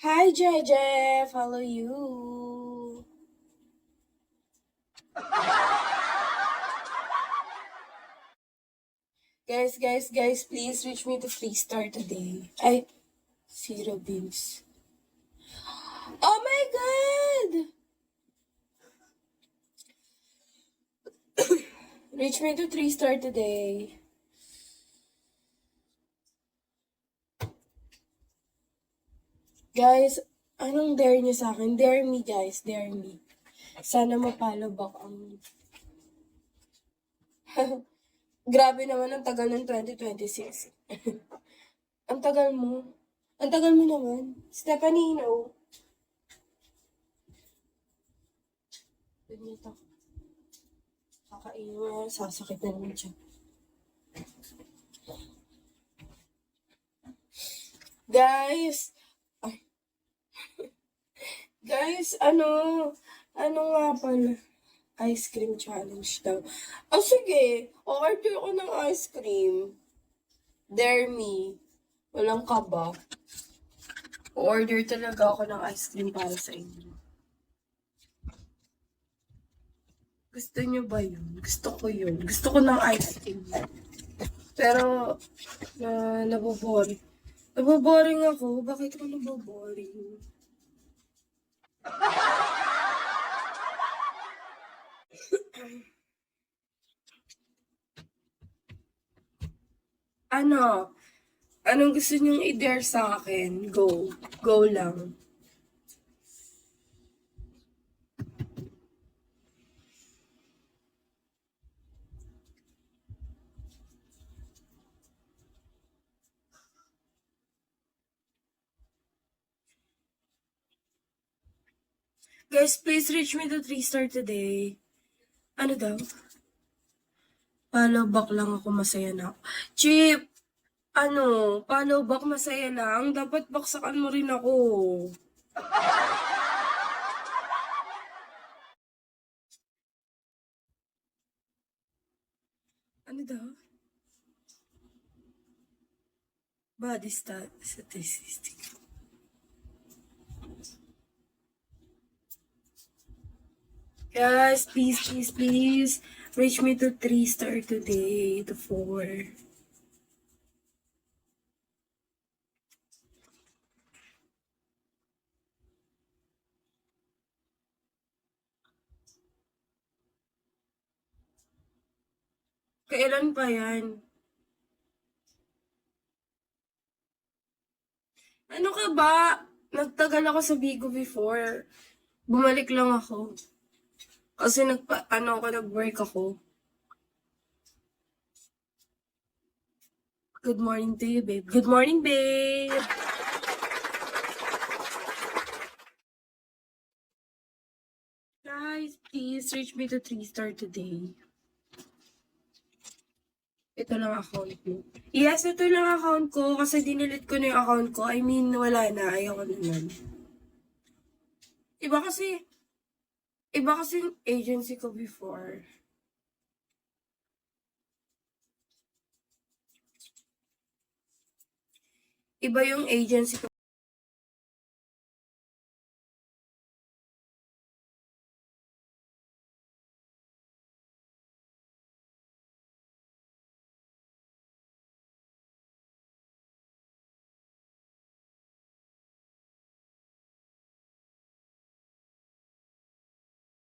Hi, JJ. Follow you. Guys, please reach me to 3-star today. Ay, zero views. Oh my god! Reach me to 3-star today. Guys, anong dare niyo sa akin? Dare me, guys. Dare me. Sana mapalo back ang... Grabe naman ang tagal ng 2026. Ang tagal mo. Ang tagal mo naman. Stephanie, no? Ganito. Kakainin mo. Sasakit na naman siya. Guys! Ay. Guys, ano nga pala? Ice cream challenge daw. Oh, sige. Order ko ng ice cream. Dare me. Walang kaba. Order talaga ako ng ice cream para sa inyo. Gusto nyo ba yun? Gusto ko yun. Gusto ko ng ice cream. Pero, naboboring. Naboboring ako. Bakit ako naboboring? Ano? Anong gusto nyong i-dare sa akin? Go. Go lang. Guys, please reach me to 3-star today. Ano daw? Follow back lang ako, masaya na ako. Chip! Follow back masaya lang. Dapat baksakan mo rin ako. Ano daw? Body statistic. Guys, please. Reach me to 3-star today. To 4. Kailan pa yan? Ano ka ba? Nagtagal ako sa Bigo before. Bumalik lang ako. Kasi nag-work ako. Good morning to you, babe. Good morning, babe! Guys, please reach me to 3-star today. Ito lang account mo. Yes, ito lang account ko kasi dinilit ko na yung account ko. I mean, wala na. Ayoko naman. Iba kasi yung agency ko before. Iba yung agency ko